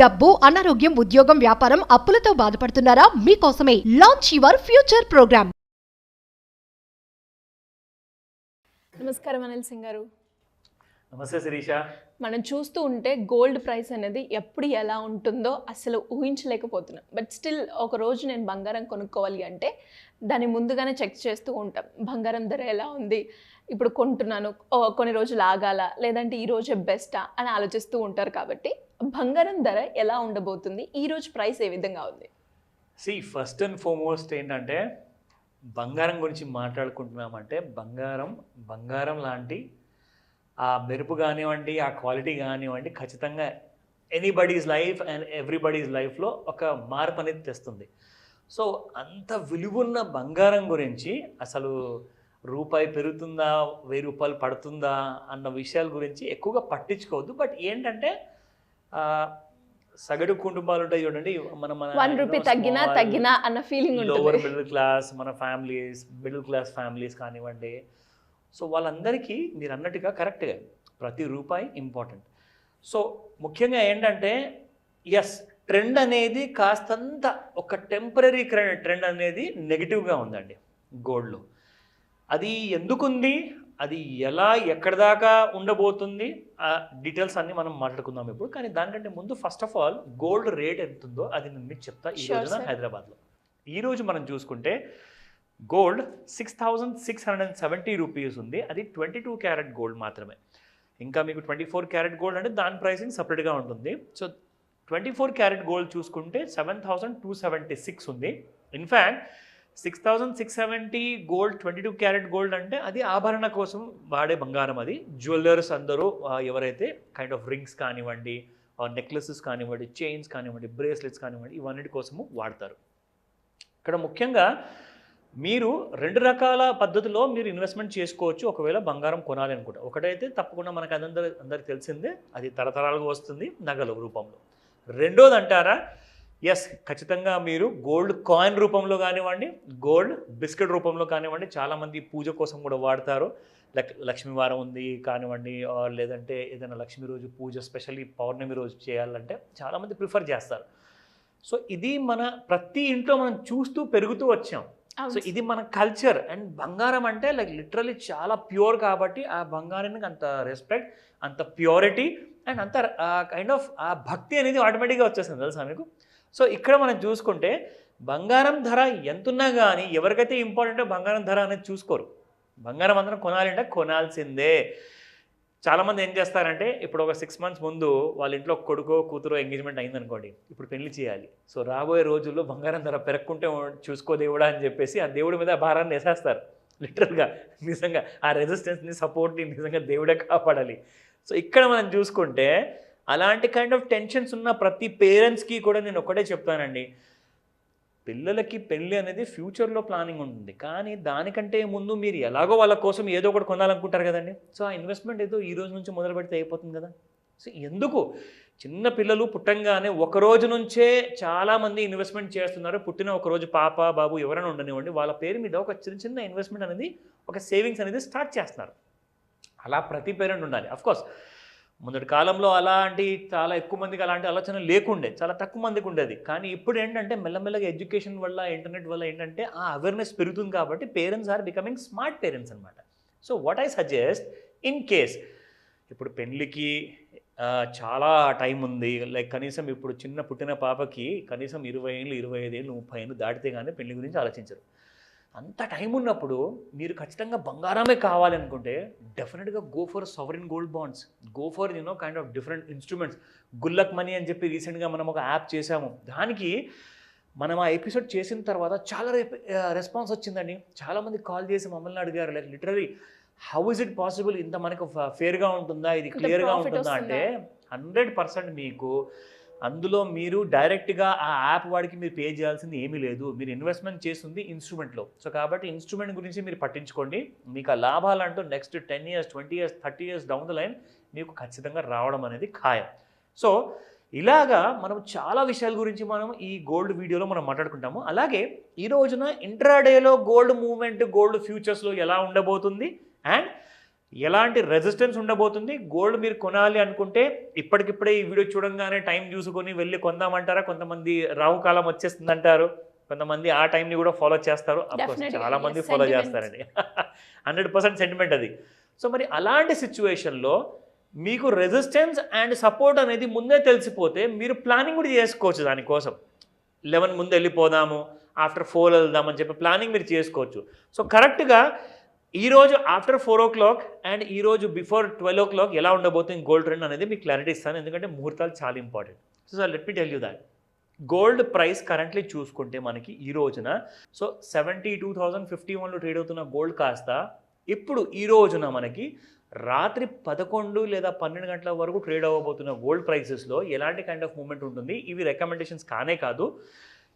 డబ్బు, అనారోగ్యం, ఉద్యోగం, వ్యాపారం, అప్పులతో బాధపడుతున్నారా? మీకోసమే లాంచ్ యువర్ ఫ్యూచర్ ప్రోగ్రామ్. నమస్కారం అనిల్ సింగ్ గారు. నమస్తే శిరీష. మనం చూస్తూ ఉంటే గోల్డ్ ప్రైస్ అనేది ఎప్పుడు ఎలా ఉంటుందో అసలు ఊహించలేకపోతున్నాం. బట్ స్టిల్ ఒక రోజు నేను బంగారం కొనుక్కోవాలి అంటే దాన్ని ముందుగానే చెక్ చేస్తూ ఉంటాం. బంగారం ధర ఎలా ఉంది, ఇప్పుడు కొంటున్నాను, కొన్ని రోజులు ఆగాల, లేదంటే ఈ రోజే బెస్టా అని ఆలోచిస్తూ ఉంటారు. కాబట్టి బంగారం ధర ఎలా ఉండబోతుంది, ఈ రోజు ప్రైస్ ఏ విధంగా ఉంది? ఫస్ట్ అండ్ ఫార్మోస్ట్ ఏంటంటే బంగారం గురించి మాట్లాడుకుంటున్నామంటే బంగారం లాంటి ఆ మెరుపు కానివ్వండి, ఆ క్వాలిటీ కానివ్వండి, ఖచ్చితంగా ఎనీబడీస్ లైఫ్ అండ్ ఎవ్రీబడీస్ లైఫ్లో ఒక మార్పు అనేది తెస్తుంది. సో అంత విలువున్న బంగారం గురించి అసలు రూపాయి పెరుగుతుందా, 1000 రూపాయలు పడుతుందా అన్న విషయాల గురించి ఎక్కువగా పట్టించుకోవద్దు. బట్ ఏంటంటే సగటు కుటుంబాలు ఉంటాయి చూడండి, మన 1 రూపీ తగ్గినా అన్న ఫీలింగ్ ఉంటుంది. లోవర్ మిడిల్ క్లాస్, మన ఫ్యామిలీస్, మిడిల్ క్లాస్ ఫ్యామిలీస్ కానివ్వండి, సో వాళ్ళందరికీ మీరు అన్నట్టుగా కరెక్ట్గా ప్రతి రూపాయి ఇంపార్టెంట్. సో ముఖ్యంగా ఏంటంటే ట్రెండ్ అనేది కాస్తంత ఒక టెంపరీ ట్రెండ్ అనేది నెగిటివ్గా ఉందండి గోల్డ్లో. అది ఎందుకుంది, అది ఎలా ఎక్కడి దాకా ఉండబోతుంది, ఆ డీటెయిల్స్ అన్నీ మనం మాట్లాడుకుందాం ఇప్పుడు. కానీ దానికంటే ముందు first of all gold rate ఎంత ఉందో అది నేను మీకు చెప్తా. ఈ రోజున హైదరాబాద్లో ఈరోజు మనం చూసుకుంటే గోల్డ్ 6,670 రూపీస్ ఉంది. అది 22 క్యారెట్ గోల్డ్ మాత్రమే. ఇంకా మీకు 24 క్యారెట్ గోల్డ్ అంటే దాని ప్రైసింగ్ సపరేట్గా ఉంటుంది. సో 24 క్యారెట్ గోల్డ్ చూసుకుంటే 7,276 ఉంది. ఇన్ఫ్యాక్ట్ 6,670 గోల్డ్, 22 క్యారెట్ గోల్డ్ అంటే అది ఆభరణ కోసం వాడే బంగారం. అది జ్యువెలర్స్ అందరూ ఎవరైతే కైండ్ ఆఫ్ రింగ్స్ కానివ్వండి, నెక్లెసెస్ కానివ్వండి, చైన్స్ కానివ్వండి, బ్రేస్లెట్స్ కానివ్వండి, ఇవన్నిటి కోసము వాడతారు. ఇక్కడ ముఖ్యంగా మీరు 2 రకాల పద్ధతిలో మీరు ఇన్వెస్ట్మెంట్ చేసుకోవచ్చు ఒకవేళ బంగారం కొనాలి అనుకుంటే. ఒకటైతే తప్పకుండా మనకు అందరికి తెలిసిందే, అది తరతరాలుగా వస్తుంది నగల రూపంలో. రెండోది అంటారా, ఖచ్చితంగా మీరు గోల్డ్ కాయిన్ రూపంలో కానివ్వండి, గోల్డ్ బిస్కెట్ రూపంలో కానివ్వండి, చాలామంది పూజ కోసం కూడా వాడతారు. లక్ష్మీవారం ఉంది కానివ్వండి, లేదంటే ఏదైనా లక్ష్మీ రోజు పూజ, స్పెషల్లీ పౌర్ణమి రోజు చేయాలంటే చాలామంది ప్రిఫర్ చేస్తారు. సో ఇది మన ప్రతి ఇంట్లో మనం చూస్తూ పెరుగుతూ వచ్చాం. సో ఇది మన కల్చర్. అండ్ బంగారం అంటే లిటరలీ చాలా ప్యూర్ కాబట్టి ఆ బంగారానికి అంత రెస్పెక్ట్, అంత ప్యూరిటీ అండ్ అంత కైండ్ ఆఫ్ ఆ భక్తి అనేది ఆటోమేటిక్గా వచ్చేస్తుంది, తెలుసా మీకు? సో ఇక్కడ మనం చూసుకుంటే బంగారం ధర ఎంతున్నా కానీ ఎవరికైతే ఇంపార్టెంటో బంగారం ధర అనేది చూసుకోరు. బంగారం అందరం కొనాలంటే కొనాల్సిందే. చాలామంది ఏం చేస్తారంటే ఇప్పుడు ఒక 6 months ముందు వాళ్ళ ఇంట్లో కొడుకో కూతురో ఎంగేజ్మెంట్ అయిందనుకోండి, ఇప్పుడు పెళ్లి చేయాలి. సో రాబోయే రోజుల్లో బంగారం ధర పెరగకుంటే చూసుకో దేవుడా అని చెప్పేసి ఆ దేవుడి మీద భారాన్ని వేసేస్తారు. లిటరల్గా నిజంగా ఆ రెసిస్టెన్స్ని, సపోర్ట్ని నిజంగా దేవుడే కాపాడాలి. సో ఇక్కడ మనం చూసుకుంటే అలాంటి కైండ్ ఆఫ్ టెన్షన్స్ ఉన్న ప్రతి పేరెంట్స్కి కూడా నేను ఒకటే చెప్తానండి, పిల్లలకి పెళ్ళి అనేది ఫ్యూచర్లో ప్లానింగ్ ఉంటుంది. కానీ దానికంటే ముందు మీరు ఎలాగో వాళ్ళ కోసం ఏదో ఒకటి కొనాలనుకుంటారు కదండి. సో ఆ ఇన్వెస్ట్మెంట్ ఏదో ఈ రోజు నుంచి మొదలు పెడితే అయిపోతుంది కదా. సో ఎందుకు చిన్న పిల్లలు పుట్టంగానే ఒక రోజు నుంచే చాలామంది ఇన్వెస్ట్మెంట్ చేస్తున్నారు. పుట్టిన ఒక రోజు పాప బాబు ఎవరైనా ఉండనివ్వండి, వాళ్ళ పేరు మీద ఒక చిన్న ఇన్వెస్ట్మెంట్ అనేది, ఒక సేవింగ్స్ అనేది స్టార్ట్ చేస్తున్నారు. అలా ప్రతి పేరెంట్ ఉండాలి. అఫ్కోర్స్ మొదటి కాలంలో అలాంటి చాలా ఎక్కువ మందికి అలాంటి ఆలోచన లేకుండే, చాలా తక్కువ మందికి ఉండేది. కానీ ఇప్పుడు ఏంటంటే మెల్లమెల్లగా ఎడ్యుకేషన్ వల్ల, ఇంటర్నెట్ వల్ల ఏంటంటే ఆ అవేర్నెస్ పెరుగుతుంది కాబట్టి parents are becoming smart parents అనమాట. So what I suggest, in case ఇప్పుడు పెళ్ళికి చాలా టైం ఉంది, కనీసం ఇప్పుడు చిన్న పుట్టిన పాపకి కనీసం 20 ఏళ్ళు, 25 ఏళ్ళు, 30 ఏళ్ళు దాటితే కానీ పెళ్లి గురించి ఆలోచించరు. అంత టైం ఉన్నప్పుడు మీరు ఖచ్చితంగా బంగారమే కావాలనుకుంటే డెఫినెట్గా go for sovereign gold bonds, go for kind of different instruments. Gullak money అని చెప్పి రీసెంట్గా మనం ఒక యాప్ చేసాము. దానికి మనం ఆ ఎపిసోడ్ చేసిన తర్వాత చాలా రెస్పాన్స్ వచ్చిందండి. చాలామంది కాల్ చేసి మమ్మల్ని అడిగారు, literally how is it possible, ఇంత మనకు ఫేర్గా ఉంటుందా, ఇది క్లియర్గా ఉంటుందా అంటే 100% మీకు అందులో మీరు డైరెక్ట్గా ఆ యాప్ వాడికి మీరు పే చేయాల్సింది ఏమీ లేదు. మీరు ఇన్వెస్ట్మెంట్ చేస్తుంది ఇన్స్ట్రుమెంట్లో. సో కాబట్టి ఇన్స్ట్రుమెంట్ గురించి మీరు పట్టించుకోండి. మీకు ఆ లాభాలంటూ next 10 years, 20 years, 30 years down the line మీకు ఖచ్చితంగా రావడం అనేది ఖాయం. సో ఇలాగా మనం చాలా విషయాల గురించి మనం ఈ గోల్డ్ వీడియోలో మనం మాట్లాడుకుంటాము. అలాగే ఈ రోజున ఇంట్రాడేలో గోల్డ్ మూవ్మెంట్, గోల్డ్ ఫ్యూచర్స్లో ఎలా ఉండబోతుంది, అండ్ ఎలాంటి రెసిస్టెన్స్ ఉండబోతుంది, గోల్డ్ మీరు కొనాలి అనుకుంటే ఇప్పటికిప్పుడే ఈ వీడియో చూడంగానే టైం చూసుకొని వెళ్ళి కొందామంటారా, కొంతమంది రాహుకాలం వచ్చేస్తుంది అంటారు, కొంతమంది ఆ టైంని కూడా ఫాలో చేస్తారు. చాలా మంది ఫాలో చేస్తారండి 100% సెంటిమెంట్ అది. సో మరి అలాంటి సిచ్యువేషన్లో మీకు రెసిస్టెన్స్ అండ్ సపోర్ట్ అనేది ముందే తెలిసిపోతే మీరు ప్లానింగ్ కూడా చేసుకోవచ్చు. దానికోసం 11 ముందు వెళ్ళిపోదాము, ఆఫ్టర్ 4 వెళ్దామని చెప్పి ప్లానింగ్ మీరు చేసుకోవచ్చు. సో కరెక్ట్గా ఈరోజు ఆఫ్టర్ 4 o'clock అండ్ ఈరోజు బిఫోర్ 12 o'clock ఎలా ఉండబోతుంది గోల్డ్ ట్రెండ్ అనేది మీకు క్లారిటీ ఇస్తాను, ఎందుకంటే ముహూర్తాలు చాలా important. So let me tell you that gold price currently చూసుకుంటే మనకి ఈ రోజున 72,051లో ట్రేడ్ అవుతున్న గోల్డ్ కాస్త ఇప్పుడు ఈ రోజున మనకి రాత్రి 11 లేదా 12 గంటల వరకు ట్రేడ్ అవ్వబోతున్న గోల్డ్ ప్రైసెస్లో ఎలాంటి కైండ్ ఆఫ్ మూమెంట్ ఉంటుంది. ఇవి రికమెండేషన్స్ కానే కాదు,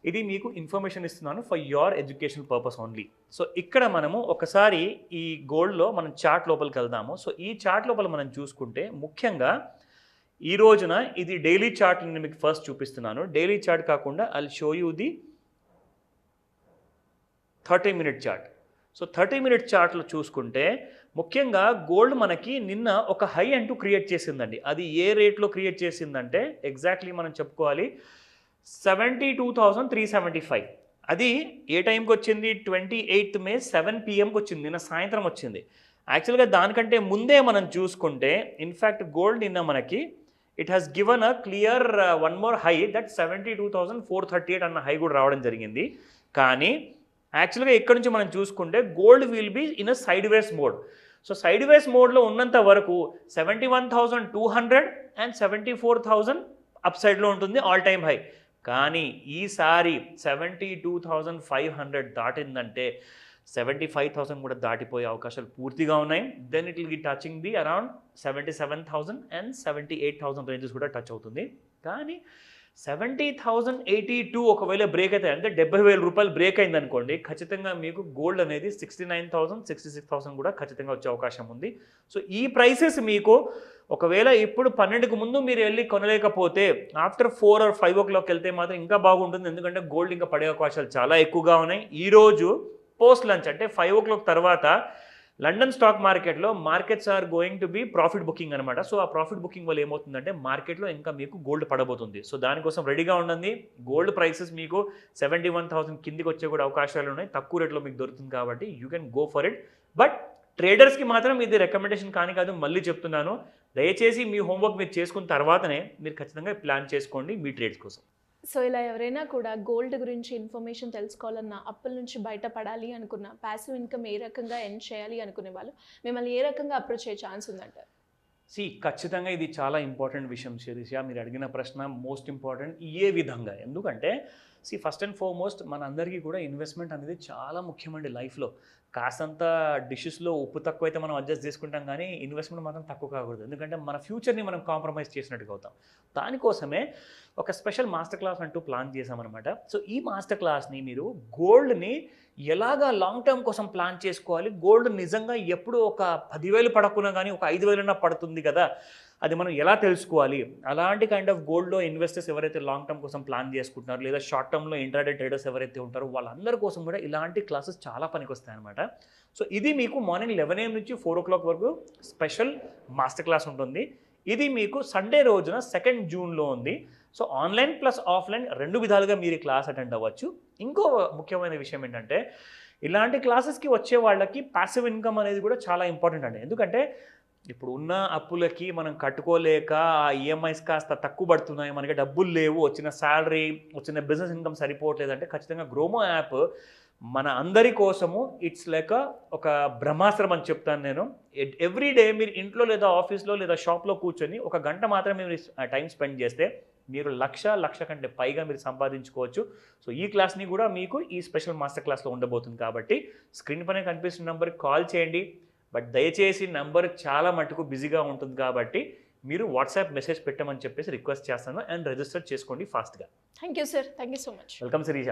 ఇది మీకు ఇన్ఫర్మేషన్ ఇస్తున్నాను for your education purpose only. So ఇక్కడ మనము ఒకసారి ఈ గోల్డ్లో మనం చార్ట్ లోపలికి వెళ్దాము. సో ఈ చార్ట్ లోపల మనం చూసుకుంటే ముఖ్యంగా ఈ రోజున ఇది డైలీ చార్ట్ నేను మీకు ఫస్ట్ చూపిస్తున్నాను. డైలీ చార్ట్ కాకుండా I'll show you the 30-minute chart. So 30-minute చార్ట్లో చూసుకుంటే ముఖ్యంగా గోల్డ్ మనకి నిన్న ఒక హై అంటూ క్రియేట్ చేసిందండి. అది ఏ రేట్లో క్రియేట్ చేసిందంటే ఎగ్జాక్ట్లీ మనం చెప్పుకోవాలి 72,375. అది ఏ టైంకి వచ్చింది, 28th May 7 PM వచ్చింది, నిన్న సాయంత్రం వచ్చింది. యాక్చువల్గా దానికంటే ముందే మనం చూసుకుంటే ఇన్ఫ్యాక్ట్ గోల్డ్ నిన్న మనకి it has given a clear one more high that 72,438 అన్న హై కూడా రావడం జరిగింది. కానీ యాక్చువల్గా ఇక్కడ నుంచి మనం చూసుకుంటే gold will be in a sideways mode. So sideways మోడ్లో ఉన్నంత వరకు 71,200 అండ్ 74,000 అప్ సైడ్లో ఉంటుంది ఆల్ టైమ్ హై. కానీ ఈసారి 72,500 దాటిందంటే 75,000 కూడా దాటిపోయే అవకాశాలు పూర్తిగా ఉన్నాయి. Then it will be touching the around 77,000 and 78,000 ranges కూడా టచ్ అవుతుంది. కానీ 70,082 ఒకవేళ బ్రేక్ అయితే అంటే 70,000 రూపాయలు బ్రేక్ అయింది అనుకోండి, ఖచ్చితంగా మీకు గోల్డ్ అనేది 69,000 66,000 కూడా ఖచ్చితంగా వచ్చే అవకాశం ఉంది. సో ఈ ప్రైసెస్ మీకు ఒకవేళ ఇప్పుడు 12కి ముందు మీరు వెళ్ళి కొనలేకపోతే ఆఫ్టర్ 4 or 5 o'clock వెళ్తే మాత్రం ఇంకా బాగుంటుంది, ఎందుకంటే గోల్డ్ ఇంకా పడే అవకాశాలు చాలా ఎక్కువగా ఉన్నాయి. ఈరోజు పోస్ట్ లంచ్ అంటే 5 o'clock తర్వాత లండన్ స్టాక్ మార్కెట్లో markets are going to be profit booking అనమాట. సో ఆ ప్రాఫిట్ బుకింగ్ వల్ల ఏమవుతుందంటే మార్కెట్లో ఇంకా మీకు గోల్డ్ పడబోతుంది. సో దానికోసం రెడీగా ఉండండి. గోల్డ్ ప్రైసెస్ మీకు 71,000 కిందికి వచ్చే కూడా అవకాశాలు ఉన్నాయి, తక్కువ రేట్లో మీకు దొరుకుతుంది కాబట్టి you can go for it. But ట్రేడర్స్కి మాత్రం ఇది రికమెండేషన్ కాదు, మళ్ళీ చెప్తున్నాను, దయచేసి మీ హోంవర్క్ మీరు చేసుకున్న తర్వాతనే మీరు ఖచ్చితంగా ప్లాన్ చేసుకోండి మీ ట్రేడ్స్ కోసం. సో ఇలా ఎవరైనా కూడా గోల్డ్ గురించి ఇన్ఫర్మేషన్ తెలుసుకోవాలన్నా, అప్పుల నుంచి బయటపడాలి అనుకున్న, ప్యాసివ్ ఇన్కమ్ ఏ రకంగా ఎర్న్ చేయాలి అనుకునే వాళ్ళు మిమ్మల్ని ఏ రకంగా అప్రోచ్ అయ్యే ఛాన్స్ ఉందంటారు? ఖచ్చితంగా ఇది చాలా ఇంపార్టెంట్ విషయం శిరీష, మీరు అడిగిన ప్రశ్న మోస్ట్ ఇంపార్టెంట్. ఏ విధంగా, ఎందుకంటే ఫస్ట్ అండ్ ఫార్మోస్ట్ మన అందరికీ కూడా ఇన్వెస్ట్మెంట్ అనేది చాలా ముఖ్యమండి లైఫ్లో. కాస్తంత డిషెస్లో ఉప్పు తక్కువైతే మనం అడ్జస్ట్ చేసుకుంటాం, కానీ ఇన్వెస్ట్మెంట్ మాత్రం తక్కువ కాకూడదు, ఎందుకంటే మన ఫ్యూచర్ని మనం కాంప్రమైజ్ చేసినట్టుగా అవుతాం. దానికోసమే ఒక స్పెషల్ మాస్టర్ క్లాస్ అంటూ ప్లాన్ చేసామన్నమాట. సో ఈ మాస్టర్ క్లాస్ని మీరు గోల్డ్ని ఎలాగా లాంగ్ టర్మ్ కోసం ప్లాన్ చేసుకోవాలి, గోల్డ్ నిజంగా ఎప్పుడు ఒక 10,000 పడకున్నా కానీ ఒక 5,000 పడుతుంది కదా, అది మనం ఎలా తెలుసుకోవాలి, అలాంటి కైండ్ ఆఫ్ గోల్డ్లో ఇన్వెస్టర్స్ ఎవరైతే లాంగ్ టర్మ్ కోసం ప్లాన్ చేసుకుంటున్నారో లేదా షార్ట్ టర్మ్లో ఇంట్రాడే ట్రేడర్స్ ఎవరైతే ఉంటారో వాళ్ళందరి కోసం కూడా ఇలాంటి క్లాసెస్ చాలా పనికొస్తాయి అనమాట. సో ఇది మీకు మార్నింగ్ 11 AM నుంచి 4 o'clock వరకు స్పెషల్ మాస్టర్ క్లాస్ ఉంటుంది. ఇది మీకు సండే రోజున 2nd June ఉంది. సో ఆన్లైన్ ప్లస్ ఆఫ్లైన్ 2 విధాలుగా మీరు ఈ క్లాస్ అటెండ్ అవ్వచ్చు. ఇంకో ముఖ్యమైన విషయం ఏంటంటే ఇలాంటి క్లాసెస్కి వచ్చే వాళ్ళకి ప్యాసివ్ ఇన్కమ్ అనేది కూడా చాలా ఇంపార్టెంట్ అండి. ఎందుకంటే ఇప్పుడు ఉన్న అప్పులకి మనం కట్టుకోలేక ఆ ఈఎంఐస్ కాస్త తక్కువ పడుతున్నాయి, మనకి డబ్బులు లేవు, వచ్చిన శాలరీ వచ్చిన బిజినెస్ ఇన్కమ్ సరిపోవట్లేదు అంటే ఖచ్చితంగా గ్రోమో యాప్ మన అందరి కోసము ఇట్స్ లైక్ ఒక బ్రహ్మాస్త్రం అని చెప్తాను నేను. ఎవ్రీ డే మీరు ఇంట్లో లేదా ఆఫీస్లో లేదా షాప్లో కూర్చొని 1 గంట మాత్రమే మీరు టైం స్పెండ్ చేస్తే మీరు లక్ష కంటే పైగా మీరు సంపాదించుకోవచ్చు. సో ఈ క్లాస్ని కూడా మీకు ఈ స్పెషల్ మాస్టర్ క్లాస్లో ఉండబోతుంది కాబట్టి స్క్రీన్ పైన కనిపిస్తున్న నెంబర్కి కాల్ చేయండి. బట్ దయచేసి నెంబర్ చాలా మటుకు బిజీగా ఉంటుంది కాబట్టి మీరు వాట్సాప్ మెసేజ్ పెట్టమని చెప్పేసి రిక్వెస్ట్ చేస్తాను, అండ్ రిజిస్టర్ చేసుకోండి ఫాస్ట్గా. Thank you sir, thank you so much. Welcome Sirisha.